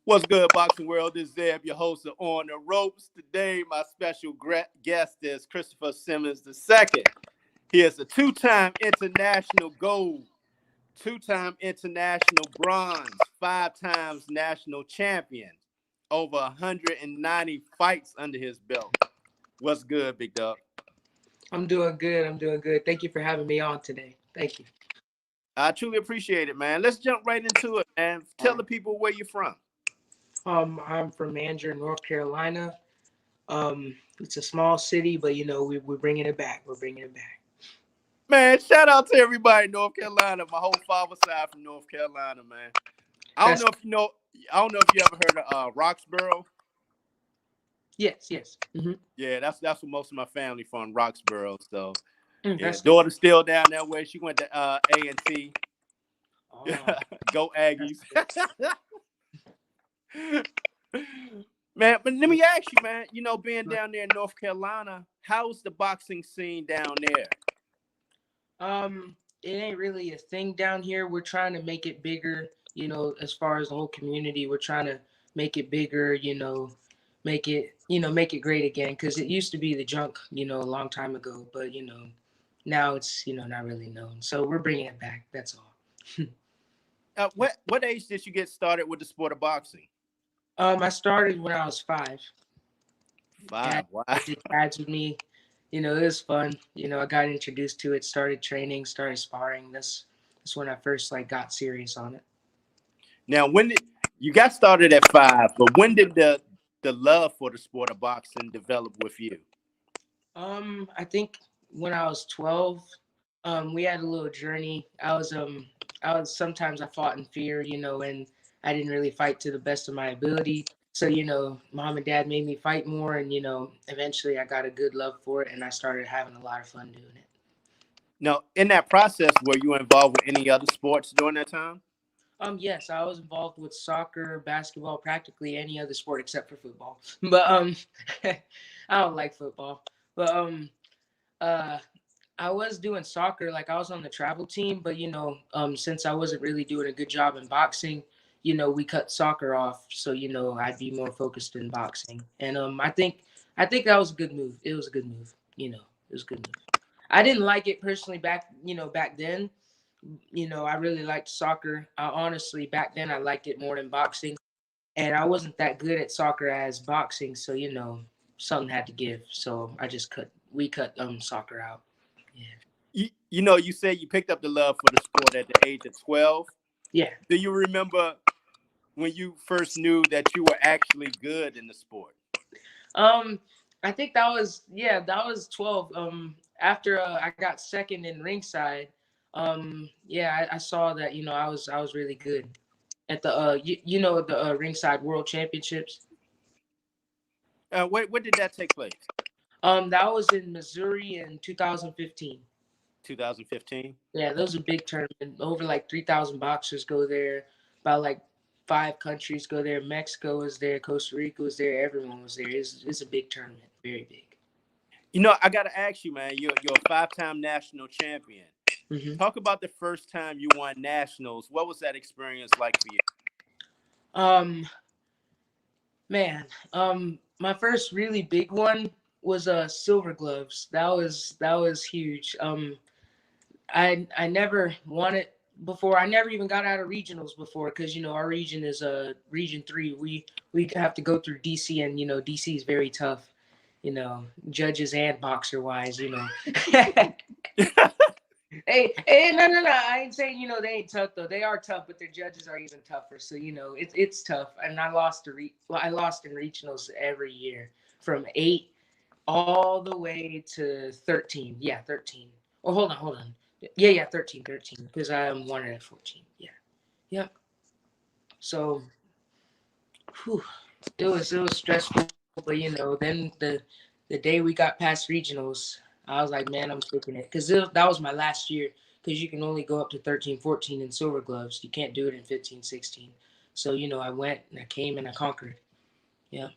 What's good, boxing world? This is Zeb, your host of On the Ropes. Today, my special guest is Christopher Simmons II. He is a two-time international gold, two-time international bronze, five times national champion, over 190 fights under his belt. What's good, big dog? I'm doing good. I'm doing good. Thank you for having me on today. Thank you. I truly appreciate it, man. Let's jump right into it, man. Tell the people where you're from. I'm from Manger, North Carolina. It's a small city, but we're bringing it back. We're bringing it back. Man, shout out to everybody in North Carolina. My whole father's side from North Carolina, man. I don't That's know if you know. I don't know if you ever heard of Roxborough. yes. Yeah, that's where most of my family from, Roxborough. So yeah, That's good. daughter's still down that way. She went to A&T. Oh, Go that's Aggies. good. Man, but let me ask you, man. Being down there in North Carolina, how's the boxing scene down there? It ain't really a thing down here. We're trying to make it bigger. As far as the whole community, we're trying to make it bigger. Make it great again. Because it used to be the junk. A long time ago. But now it's not really known. So we're bringing it back. That's all. What age did you get started with the sport of boxing? I started when I was 5. Dad Five. Wow. did pads with me. It was fun. I got introduced to it, started training, started sparring. That's when I first got serious on it. Now, when did you got started at 5? But when did the love for the sport of boxing develop with you? I think when I was 12, we had a little journey. I was sometimes I fought in fear, and I didn't really fight to the best of my ability. So, mom and dad made me fight more, and eventually I got a good love for it, and I started having a lot of fun doing it. Now, in that process, were you involved with any other sports during that time? Yes, I was involved with soccer, basketball, practically any other sport except for football. But I don't like football. But uh, I was doing soccer, like I was on the travel team. But since I wasn't really doing a good job in boxing, we cut soccer off. So I'd be more focused in boxing. And I think that was a good move. It was a good move. It was a good move. I didn't like it personally back then. I really liked soccer. Honestly, back then I liked it more than boxing, and I wasn't that good at soccer as boxing. So something had to give. So we cut soccer out. Yeah, You said you picked up the love for the sport at the age of 12. yeah. Do you remember when you first knew that you were actually good in the sport? Um, I think that was 12. After I got second in ringside, yeah, I saw that I was really good at the the ringside world championships. When did that take place? That was in Missouri in 2015. 2015. Yeah, that was a big tournament. Over like 3,000 boxers go there. About like 5 countries go there. Mexico was there. Costa Rica was there. Everyone was there. It's a big tournament. Very big. I got to ask you, man. You're a five-time national champion. hmm Talk about the first time you won nationals. What was that experience like for you? Um, man, my first really big one was silver gloves. That was huge. I never won it before. I never even got out of regionals before because our region is region 3. We have to go through DC, and DC is very tough. Judges and boxer wise. Hey, no. I ain't saying they ain't tough though. They are tough, but their judges are even tougher. So it's tough. And I lost in regionals every year from 8 all the way to 13. Yeah, 13. Oh, hold on. Yeah, 13, because I am one at 14. Yeah, yep. So, whew, it was stressful, but then the day we got past regionals, I was like, man, I'm taking it, because that was my last year. Because you can only go up to 13, 14 in silver gloves. You can't do it in 15, 16. So I went and I came and I conquered. Yeah.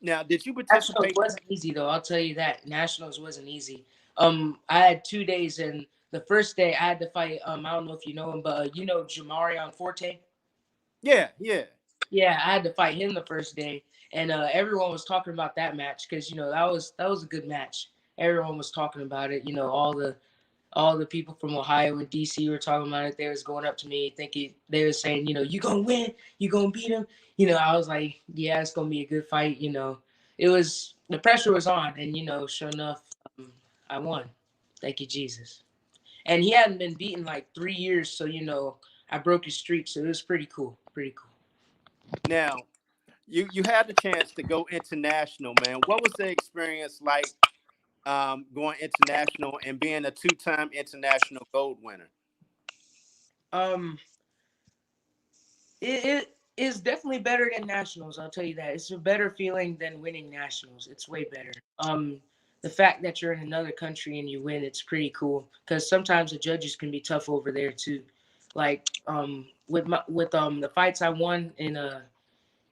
Now, did you Nationals participate? wasn't easy though. I'll tell you that. Nationals wasn't easy. I had 2 days, and the first day I had to fight. I don't know if you know him, but Jamarion Forte. Yeah, yeah. Yeah, I had to fight him the first day, and everyone was talking about that match because that was a good match. Everyone was talking about it. All the people from Ohio and DC were talking about it. They was going up to me thinking they were saying, you gonna win, you gonna beat him. I was like, yeah, it's gonna be a good fight. It was the pressure was on, and sure enough, I won. Thank you, Jesus. And he hadn't been beaten like 3 years, so I broke his streak. So it was pretty cool, pretty cool. Now, you had the chance to go international, man. What was the experience like going international and being a two-time international gold winner? Um, it is definitely better than nationals. I'll tell you that. It's a better feeling than winning nationals. It's way better. The fact that you're in another country and you win, it's pretty cool. Because sometimes the judges can be tough over there too. Like with the fights I won in the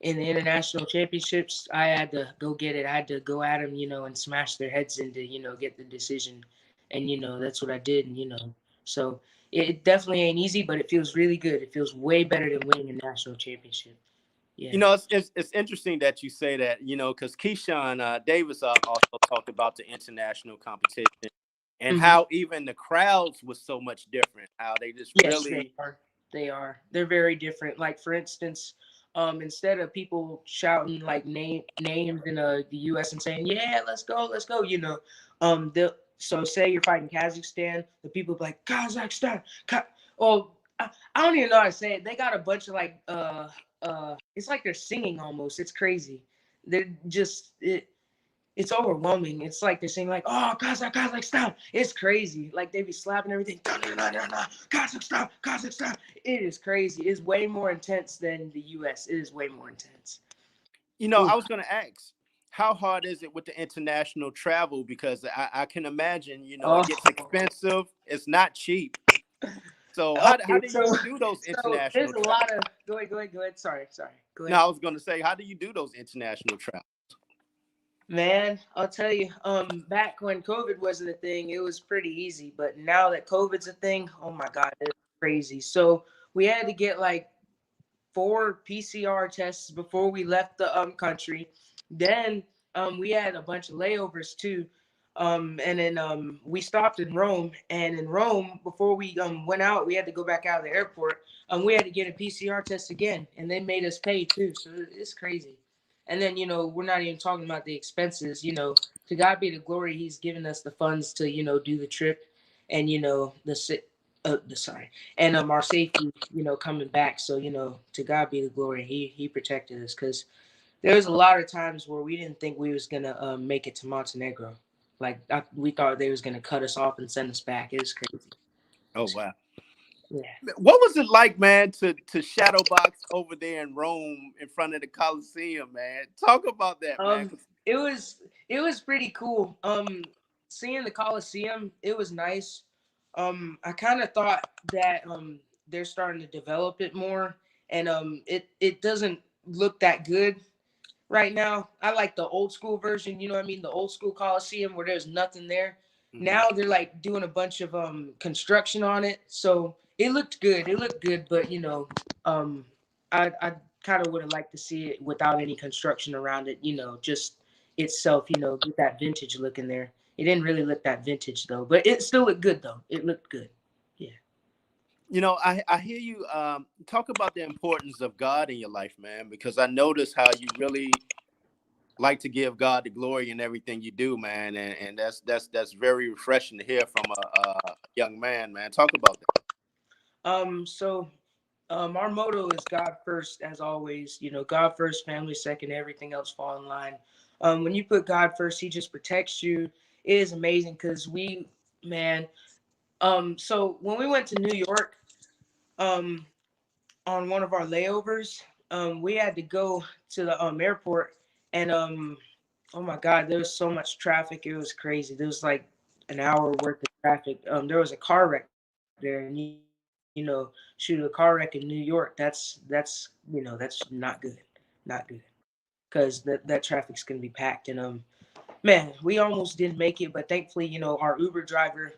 international championships, I had to go get it. I had to go at them, and smash their heads into, get the decision. And that's what I did. And so it definitely ain't easy, but it feels really good. It feels way better than winning a national championship. Yeah. It's interesting that you say that, because Keyshawn Davis also talked about the international competition and Hmm. how even the crowds was so much different. How they just Yes, they really, are. They are. They're very different. Like for instance, instead of people shouting like names in the U.S. and saying, "Yeah, let's go," so say you're fighting Kazakhstan, the people be like Kazakhstan. Oh, I don't even know how to say it. They got a bunch of like it's like they're singing almost. It's crazy. They're just it's overwhelming. It's like they're saying like, "Oh, Kazakhstan." It's crazy. Like they be slapping everything. Kazakhstan, Kazakhstan. It is crazy. It's way more intense than the U.S. It is way more intense. Ooh. I was going to ask, how hard is it with the international travel? Because I can imagine, Oh, it gets expensive. It's not cheap. So how okay. do So, you do those so there's international a travels? lot of go ahead. Sorry. Go No, ahead. I was going to say, how do you do those international travels? Man, I'll tell you, back when COVID wasn't a thing, it was pretty easy. But now that COVID's a thing, oh my God, it's crazy. So we had to get like 4 PCR tests before we left the country. Then we had a bunch of layovers too. And then we stopped in Rome. And in Rome, before we went out, we had to go back out of the airport. We had to get a PCR test again, and they made us pay too. So it's crazy. And then we're not even talking about the expenses. To God be the glory. He's given us the funds to do the trip, and the sorry, and our safety, coming back. So to God be the glory. He protected us because there was a lot of times where we didn't think we was gonna make it to Montenegro. Like we thought they was gonna cut us off and send us back. It was crazy. Oh, wow. Yeah. What was it like, man, to shadow box over there in Rome in front of the Coliseum, man? Talk about that, man. Um, it was pretty cool. Seeing the Coliseum, it was nice. I kind of thought that they're starting to develop it more, and it doesn't look that good right now. I like the old school version, you know what I mean? The old school Coliseum where there's nothing there. Mhm. Now they're like doing a bunch of construction on it. So it looked good. It looked good, but um I kind of would have liked to see it without any construction around it, just itself, with that vintage look in there. It didn't really look that vintage though, but it still looked good though. It looked good. Yeah. I hear you talk about the importance of God in your life, man, because I notice how you really like to give God the glory in everything you do, man, and that's very refreshing to hear from a young man, man. Talk about that. So our motto is God first, as always. God first, family second, everything else fall in line. When you put God first, He just protects you. It is amazing because man. So when we went to New York, um, on one of our layovers, we had to go to the airport, and oh my God, there was so much traffic. It was crazy. There was like an hour worth of traffic. There was a car wreck there, and shoot, a car wreck in New York. That's not good, not good, because that traffic's gonna be packed. And man, we almost didn't make it, but thankfully, our Uber driver,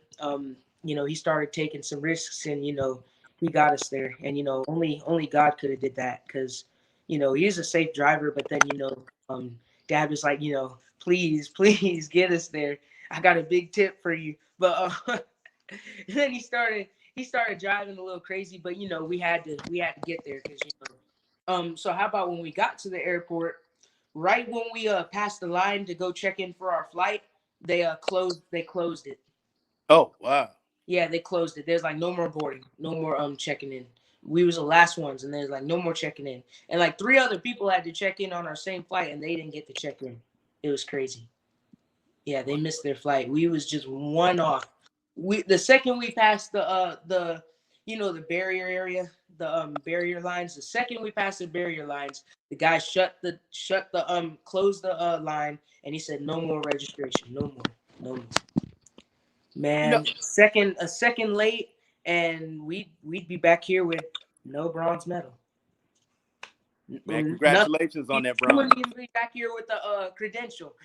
he started taking some risks, and he got us there. And only God could have did that, because he's a safe driver, but then, dad was like, please, please get us there. I got a big tip for you. But then he started driving a little crazy, but we had to get there because so how about when we got to the airport, right when we passed the line to go check in for our flight, they closed it. Oh, wow. Yeah, they closed it. There's like no more boarding, no more checking in. We was the last ones, and there's like no more checking in. And like three other people had to check in on our same flight, and they didn't get to check in. It was crazy. Yeah, they missed their flight. We was just one off. The second we passed the barrier area, the barrier lines. The second we passed the barrier lines, the guy closed the line, and he said no more registration, no more, no more. You know, Man, a second late, and we'd be back here with no bronze medal. man, Nothing. congratulations on that We bronze. wouldn't even be back here with the credential.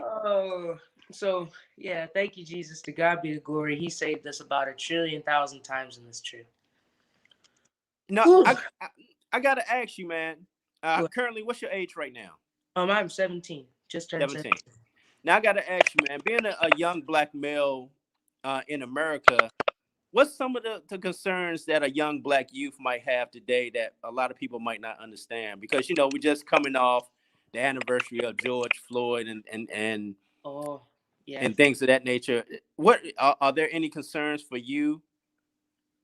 Oh, so yeah, thank you, Jesus. To God be the glory. He saved us about 1,000,000,000,000 times in this trip. No, Whew. I gotta ask you, man. What? Currently, what's your age right now? I'm 17. Just turned 17. 17. Now I gotta ask you, man. Being a young black male in America, what's some of the concerns that a young black youth might have today that a lot of people might not understand? Because we're just coming off the anniversary of George Floyd Oh, yeah. and things of that nature. What are there any concerns for you,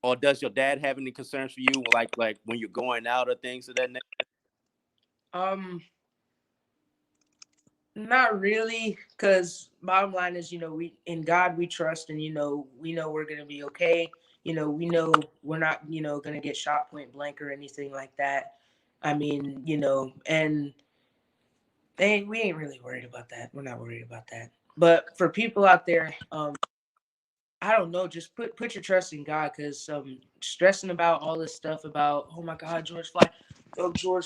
or does your dad have any concerns for you, like when you're going out or things of that nature? Um, Not really, because bottom line is, we in God we trust, and we know we're gonna be okay. We know we're not, gonna get shot point blank or anything like that. I mean, and we ain't really worried about that. We're not worried about that. But for people out there, I don't know, just put your trust in God, because stressing about all this stuff about, oh my God, George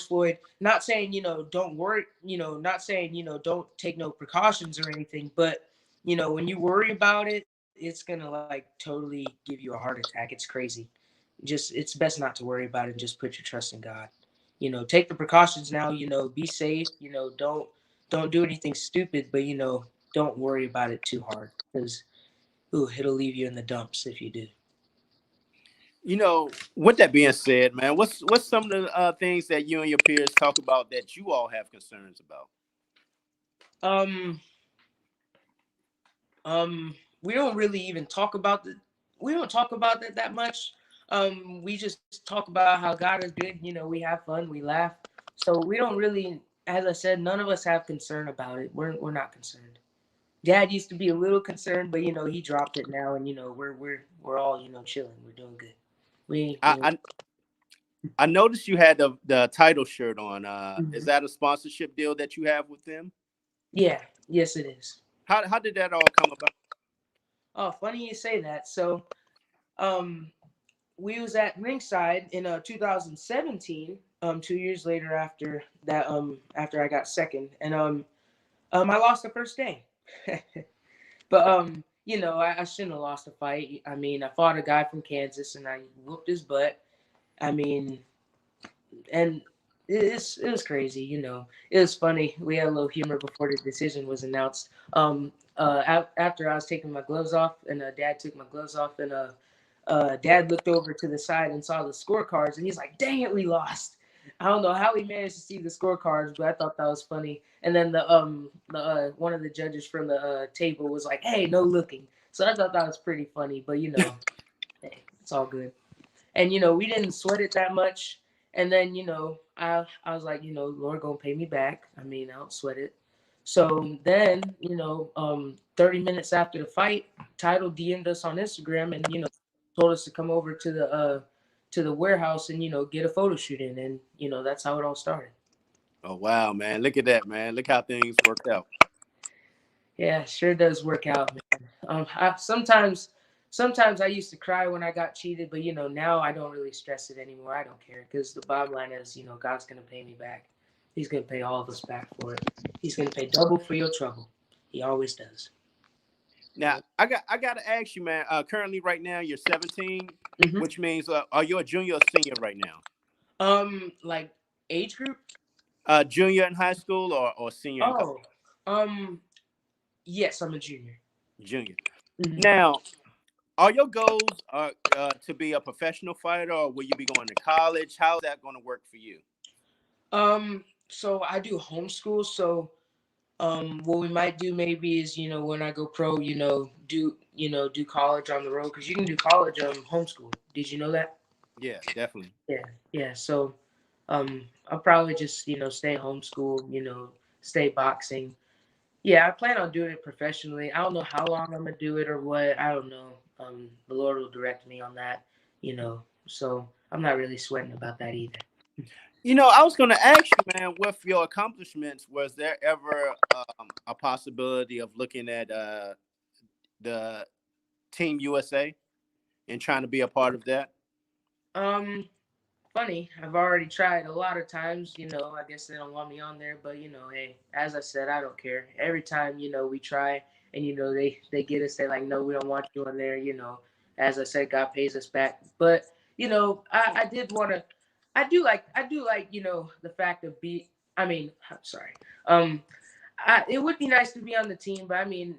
Floyd. Not saying don't worry, not saying don't take no precautions or anything, but when you worry about it, it's gonna like totally give you a heart attack. It's crazy. Just it's best not to worry about it. And just put your trust in God. Take the precautions now. Be safe. Don't do anything stupid, but don't worry about it too hard, because it'll leave you in the dumps if you do. With that being said, man, what's some of the things that you and your peers talk about that you all have concerns about? Um, we don't really even talk about the. We don't talk about that much. We just talk about how God is good. We have fun, we laugh. So we don't really, as I said, none of us have concern about it. We're not concerned. Dad used to be a little concerned, but he dropped it now, and we're all chilling. We're doing good. We I I, I noticed you had the title shirt on. Is Mhm. that a sponsorship deal that you have with them? Yeah, yes, it is. How did that all come about? Oh, funny you say that. So, um, we was at ringside in 2017. 2 years later after that, after I got second, and I lost the first day. But I shouldn't have lost the fight. I mean, I fought a guy from Kansas, and I whooped his butt. I mean, and it was crazy. It was funny. We had a little humor before the decision was announced. After I was taking my gloves off, and Dad took my gloves off, and Dad looked over to the side and saw the scorecards, and he's like, "Dang it, we lost." I don't know how he managed to see the scorecards, but I thought that was funny. And then the one of the judges from the table was like, "Hey, no looking." So I thought that was pretty funny, but hey, it's all good. And we didn't sweat it that much. And then I was like, Lord gonna pay me back. I mean, I don't sweat it. So then 30 minutes after the fight, Title DM'd us on Instagram, and told us to come over to the warehouse and get a photo shoot in, and that's how it all started. Oh wow, man! Look at that, man! Look how things worked out. Yeah, sure does work out, man. Sometimes I used to cry when I got cheated, but now I don't really stress it anymore. I don't care, because the bottom line is, God's gonna pay me back. He's gonna pay all of us back for it. He's gonna pay double for your trouble. He always does. Now Yep. I got to ask you, man. Currently, right now, you're 17, hmm which means are you a junior or senior right now? Like age group? Junior in high school or senior in college? Oh, um, yes, I'm a junior. Junior. Mhm. Now, are your goals to be a professional fighter, or will you be going to college? How's that going to work for you? So I do homeschool. So, what we might do maybe is, when I go pro, do college on the road because you can do college homeschool. Did you know that? Yeah, definitely. Yeah, yeah. So, I'll probably just stay homeschool. Stay boxing. Yeah, I plan on doing it professionally. I don't know how long I'm gonna do it or what. I don't know. The Lord will direct me on that. So I'm not really sweating about that either. I was going to ask you, man, with your accomplishments, was there ever a possibility of looking at the Team USA and trying to be a part of that? Um, Funny. I've already tried a lot of times. I guess they don't want me on there, but hey, as I said, I don't care. Every time we try, and they get us. They're like, no, we don't want you on there. As I said, God pays us back. But I did want to. I do like the fact of be. I mean, I'm sorry. Um, it would be nice to be on the team, but I mean,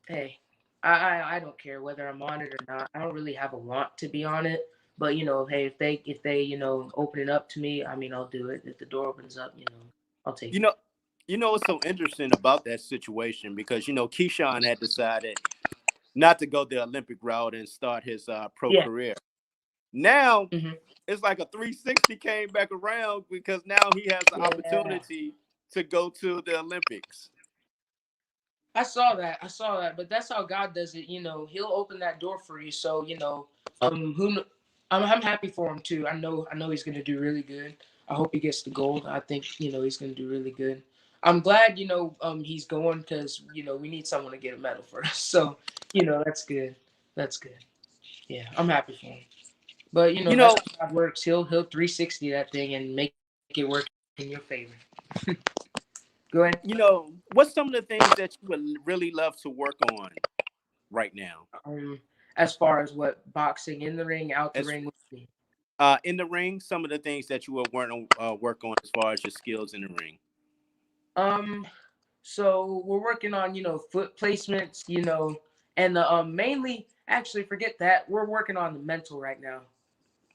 hey, I don't care whether I'm on it or not. I don't really have a want to be on it. But hey, if they open it up to me, I mean I'll do it. If the door opens up, I'll take You it. know, what's so interesting about that situation because Keyshawn had decided not to go the Olympic route and start his pro Yeah. career. Now Hmm. it's like a 360 came back around because now he has the Yeah. opportunity to go to the Olympics. I saw that. I saw that. But that's how God does it. He'll open that door for you. So who? I'm happy for him too. I know he's gonna do really good. I hope he gets the gold. I think he's gonna do really good. I'm glad he's going because we need someone to get a medal for us. So that's good. That's good. Yeah, I'm happy for him. But You that's know, how God works. He'll 360 that thing and make it work in your favor. Go ahead. what's some of the things that you would really love to work on right now? As far as what boxing in the ring, out the As ring with me. in the ring, some of the things that you would work on as far as your skills in the ring. Um, so we're working on foot placements, and the mainly actually forget that we're working on the mental right now.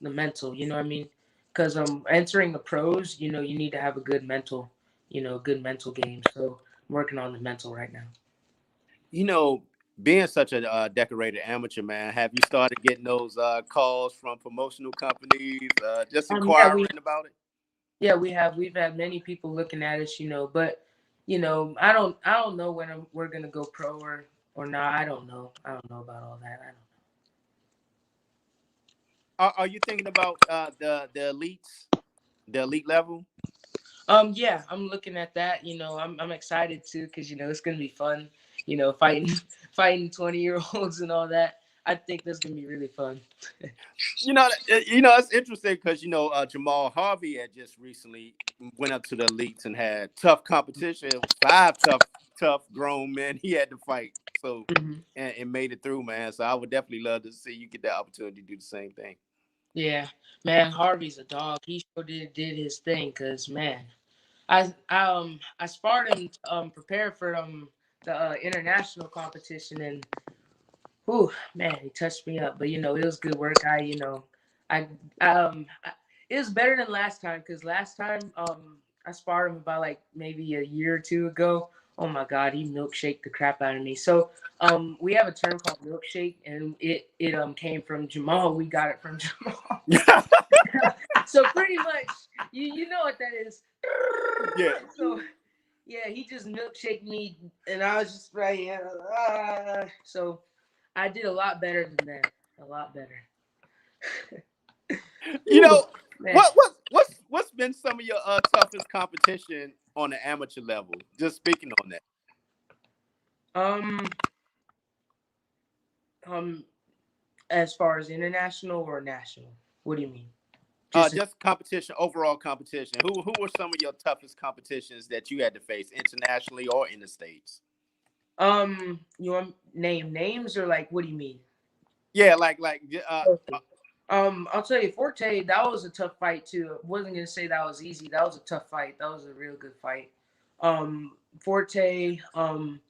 The mental, you know what I mean? Because entering the pros, you need to have a good mental game. So I'm working on the mental right now. You know, Being such a decorated amateur, man, have you started getting those calls from promotional companies just Yeah, we inquiring about it? yeah we've had many people looking at us, but I don't know when we're gonna go pro or not. I don't know about all that. I don't. Are you thinking about the elite level? Yeah, I'm looking at that. I'm excited too because it's gonna be fun. Fighting fighting 20-year-olds and all that. I think that's gonna be really fun. It's interesting because Jamal Harvey had just recently went up to the elites and had tough competition. It was five tough grown men he had to fight. So Hmm. and made it through, man. So I would definitely love to see you get that opportunity to do the same thing. Yeah, man, Harvey's a dog. He sure did his thing. Cause man, I sparred him to prepare for the international competition, and whew, man, he touched me up. But it was good work. I, it was better than last time because last time I sparred him about like maybe a year or two ago. Oh my God, he milkshaked the crap out of me. So we have a term called milkshake, and it came from Jamal. We got it from Jamal. So pretty much, you know what that is. Yeah. So yeah, he just milkshaked me, and I was just right here. So I did a lot better than that. A lot better. You Whew, know man. what's been some of your toughest competition on the amateur level? Just speaking on that. Um, um, as far as international or national, what do you mean? Just Just competition, overall competition. Who were some of your toughest competitions that you had to face internationally or in the states? you want name names or like what do you mean? Yeah, Okay. I'll tell you, Forte, that was a tough fight too. I wasn't gonna say that was easy. That was a tough fight. That was a real good fight. Forte, when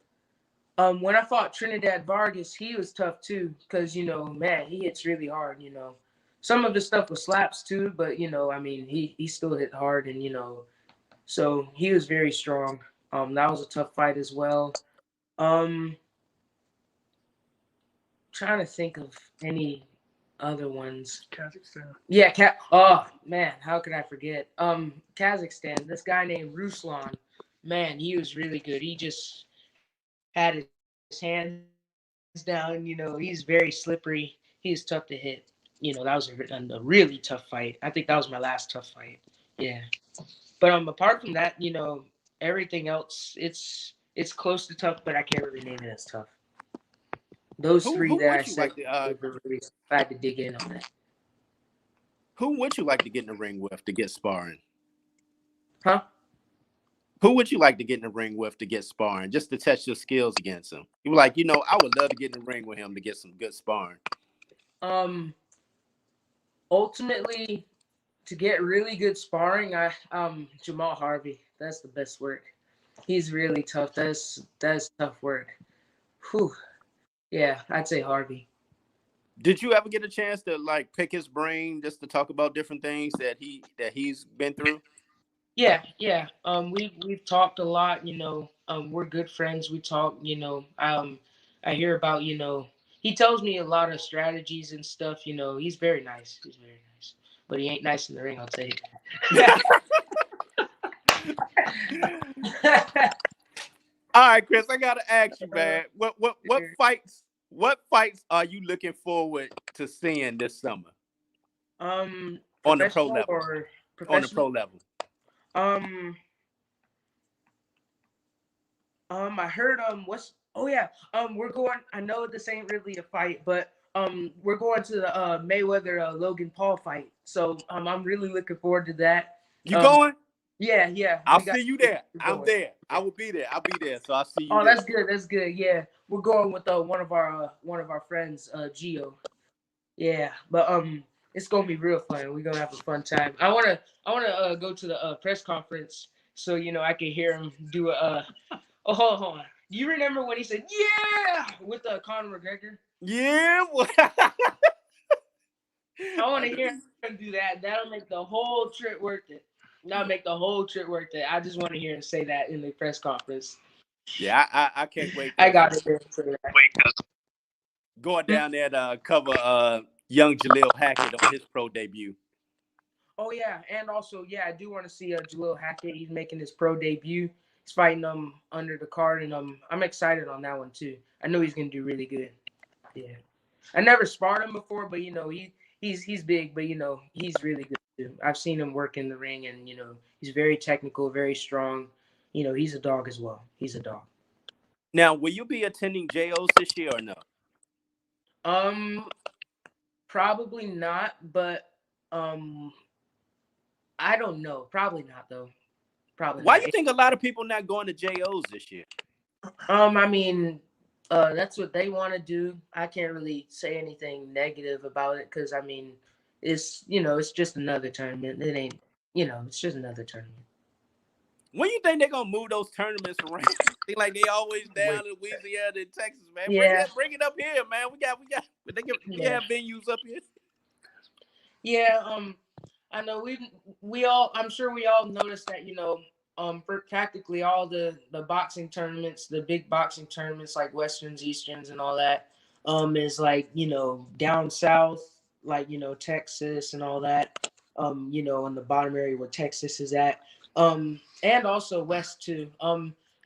I fought Trinidad Vargas, he was tough too, because man, he hits really hard. Some of his stuff was slaps too, but I mean, he still hit hard, and so he was very strong. That was a tough fight as well. Um, Trying to think of any other ones. Kazakhstan. Yeah, oh man, how could I forget? Kazakhstan, this guy named Ruslan, man, he was really good. He just had his hands down, he's very slippery. He's tough to hit. That was a really tough fight. I think that was my last tough fight. Yeah. But apart from that, everything else, it's close to tough, but I can't really name it as tough. Those three that I Who would said you like to were really, I had to dig in on that. who would you like to get in the ring with to get sparring? Huh? Who would you like to get in the ring with to get sparring, just to test your skills against him? You were like, I would love to get in the ring with him to get some good sparring. Um, Ultimately, to get really good sparring, Jamal Harvey. That's the best work. He's really tough. That's tough work. Whew. Yeah, I'd say Harvey. Did you ever get a chance to like pick his brain just to talk about different things that he's been through? Yeah. We've talked a lot. We're good friends. We talk. I hear about. He tells me a lot of strategies and stuff. He's very nice. He's very nice, but he ain't nice in the ring. I'll tell you that. All right, Chris, I gotta ask you, man. What fights are you looking forward to seeing this summer on the pro Professional level? or On the professional? pro level. Um, I heard what's oh yeah we're going. I know this ain't really a fight, but we're going to the Mayweather Logan Paul fight. So I'm really looking forward to that. You Um, going? yeah, I'll we got see you we're there. I'm going. there. I will be there. I'll be there. So I'll see you Oh, there. that's good. That's good. Yeah, we're going with one of our friends, Gio. Yeah, but it's gonna be real fun. We're gonna have a fun time. I wanna go to the press conference so I can hear him do a. Oh, hold on. Do you remember when he said "Yeah" with Conor McGregor? Yeah. I want to hear him do that. That'll make the whole trip worth it. That'll make the whole trip worth it. I just want to hear him say that in the press conference. Yeah, I can't wait I because got to hear him say that. going down there to cover young Jaleel Hackett on his pro debut. Oh yeah, and also I do want to see Jalil Hackett. He's making his pro debut. He's fighting under the card, and I'm excited on that one too. I know he's gonna do really good. Yeah, I never sparred him before, but he's big, but he's really good too. I've seen him work in the ring, and he's very technical, very strong. He's a dog as well. He's a dog. Now, will you be attending JOs this year or no? Um, Probably not, but um, I don't know. Probably not though. Probably Why not. you think a lot of people not going to JOs this year? I mean, that's what they want to do. I can't really say anything negative about it because I mean, it's just another tournament. It ain't, it's just another tournament. When you think they're gonna move those tournaments around? Seem like they always down in Louisiana and Texas, man. Yeah, Bring it up here, man. We yeah, have venues up here. yeah. I know we all. I'm sure we all noticed that for practically all the boxing tournaments, the big boxing tournaments like Westerns, Easterns, and all that, is like down south, like Texas and all that, in the bottom area where Texas is at, and also west too.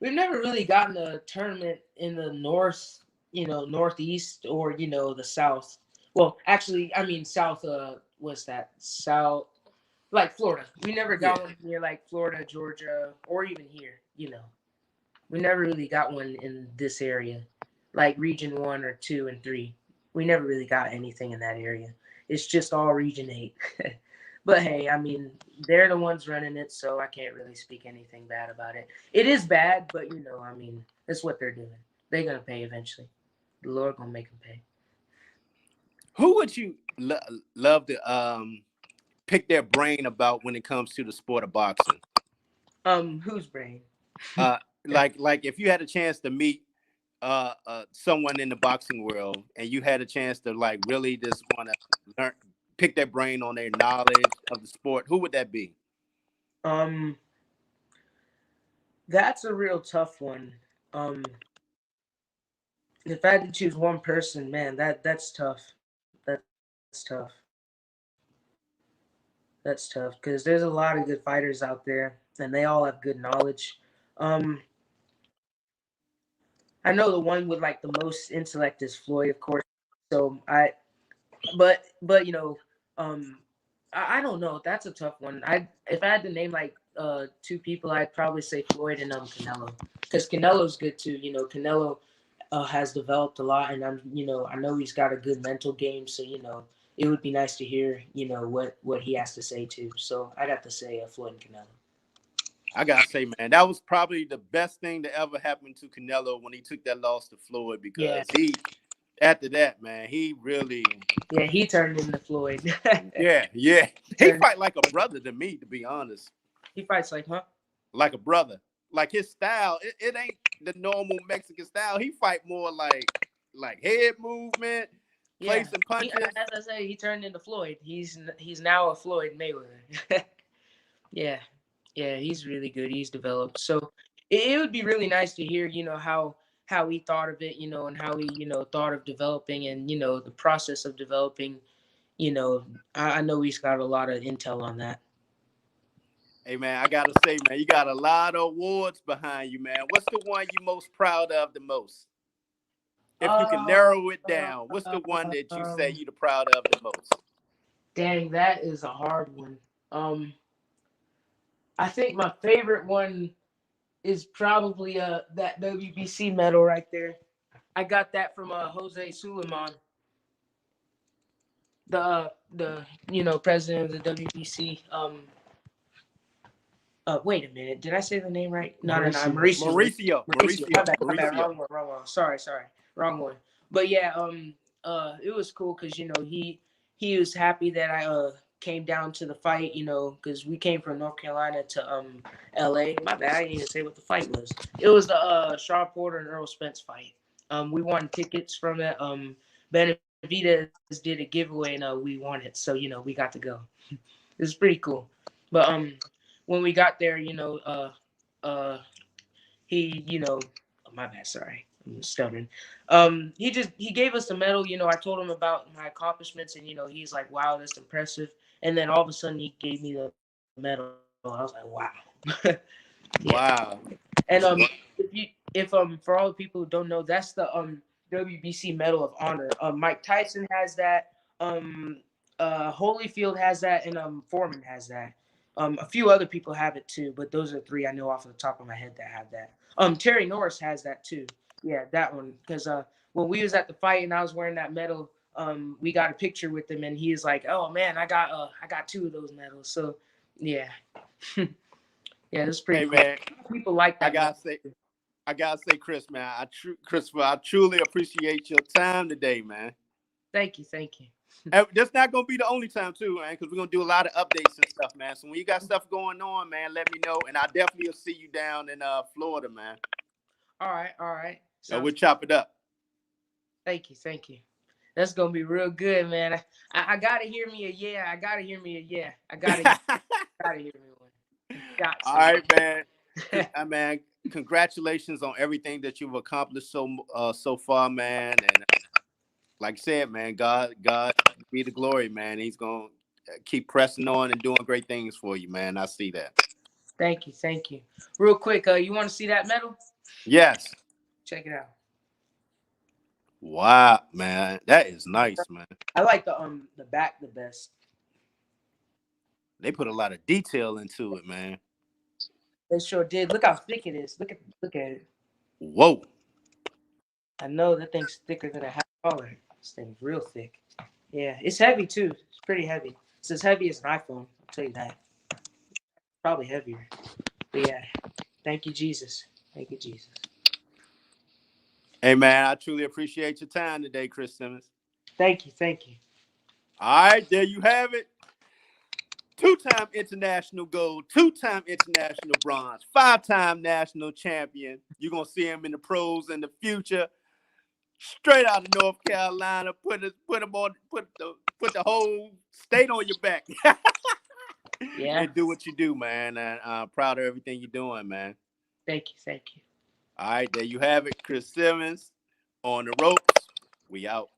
We've never really gotten a tournament in the north, northeast or the south. Well, actually, I mean south. What's that? South, like Florida. We never Yeah. got one near like Florida, Georgia, or even here. We never really got one in this area, like Region 1 or 2 and 3. We never really got anything in that area. It's just all Region 8. But hey, I mean, they're the ones running it, so I can't really speak anything bad about it. It is bad, but I mean, that's what they're doing. They're gonna pay eventually. The Lord gonna make them pay. Who would you love to pick their brain about when it comes to the sport of boxing? Whose brain? Uh, like if you had a chance to meet someone in the boxing world and you had a chance to like really just want to learn, pick their brain on their knowledge of the sport, who would that be? Um, that's a real tough one. If I had to choose one person, man, that's tough. That's tough. That's tough because there's a lot of good fighters out there, and they all have good knowledge. Um, I know the one with like the most intellect is Floyd, of course. So but I don't know. That's a tough one. If I had to name like two people, I'd probably say Floyd and Canelo, because Canelo's good too. Canelo has developed a lot, and I know he's got a good mental game. So it would be nice to hear what he has to say too. So I'd have to say Floyd and Canelo. I gotta say, man, that was probably the best thing that ever happened to Canelo when he took that loss to Floyd, Yeah, because after that, man, he really, yeah, he turned into Floyd. yeah, he fight like a brother to me, to be honest, He fights like, huh? like a brother. Like his style, it ain't the normal Mexican style. He fight more like head movement, Yeah, placing punches. as I say, he turned into Floyd. He's now a Floyd Mayweather. Yeah, yeah, he's really good. He's developed. So it would be really nice to hear, how he thought of it, and how he, thought of developing, and the process of developing. I know he's got a lot of intel on that. Hey man, I gotta say, man, you got a lot of awards behind you, man. What's the one you most proud of the most? If you can Uh, narrow it down, what's the one that you say you the proud of the most? Dang, that is a hard one. Um, I think my favorite one is probably that WBC medal right there. I got that from Jose Suleiman, the president of the WBC. Wait a minute, did I say the name right? No, Mauricio. My bad, Mauricio. wrong one. Sorry, wrong one. But yeah, it was cool because he was happy that I came down to the fight, because we came from North Carolina to LA. My bad, I didn't even say what the fight was. It was the Shawn Porter and Earl Spence fight. We won tickets from it. Benavidez did a giveaway and we won it, so we got to go. It was pretty cool. But when we got there, uh, he, oh, my bad, sorry, I'm stuttering. He gave us the medal. I told him about my accomplishments, and he's like, "Wow, that's impressive." And then all of a sudden, he gave me the medal. I was like, "Wow." Yeah. Wow. And if for all the people who don't know, that's the WBC Medal of Honor. Mike Tyson has that. Holyfield has that, and Foreman has that. A few other people have it too, but those are three I know off the top of my head that have that. Terry Norris has that too. Yeah, that one. Because when we was at the fight and I was wearing that medal, we got a picture with him, and he was like, "Oh man, I got two of those medals." So yeah, yeah, it's pretty Hey cool. man, People like I that. gotta say, Chris, man, Christopher, I truly appreciate your time today, man. Thank you, thank you. And that's not gonna be the only time too, man, because we're gonna do a lot of updates and stuff, man. So when you got stuff going on, man, let me know, and I definitely will see you down in Florida, man. All right. And Sounds. we'll chop it up. Thank you. That's gonna be real good, man. I gotta hear me a yeah. I gotta hear me a yeah. Gotta hear me one. Got All to. right, man. Man, congratulations on everything that you've accomplished so far, man. And like I said, man, God be the glory, man. He's gonna keep pressing on and doing great things for you, man. I see that. Thank you. Real quick, you want to see that medal? Yes. Check it out. Wow, man, that is nice, man. I like the back the best. They put a lot of detail into it, man. They sure did. Look how thick it is. Look at it. Whoa. I know that thing's thicker than a half dollar. This thing's real thick. Yeah, it's heavy too. It's pretty heavy. It's as heavy as an iPhone. I'll tell you that. Probably heavier. But yeah, thank you, Jesus. Thank you, Jesus. Hey, man, I truly appreciate your time today, Chris Simmons. Thank you. Thank you. All right, there you have it. 2-time international gold, 2-time international bronze, 5-time national champion. You're going to see him in the pros in the future. Straight out of North Carolina, put the whole state on your back. Yeah. And do what you do, man. And I'm proud of everything you're doing, man. Thank you. Thank you. All right, there you have it. Chris Simmons on the ropes. We out.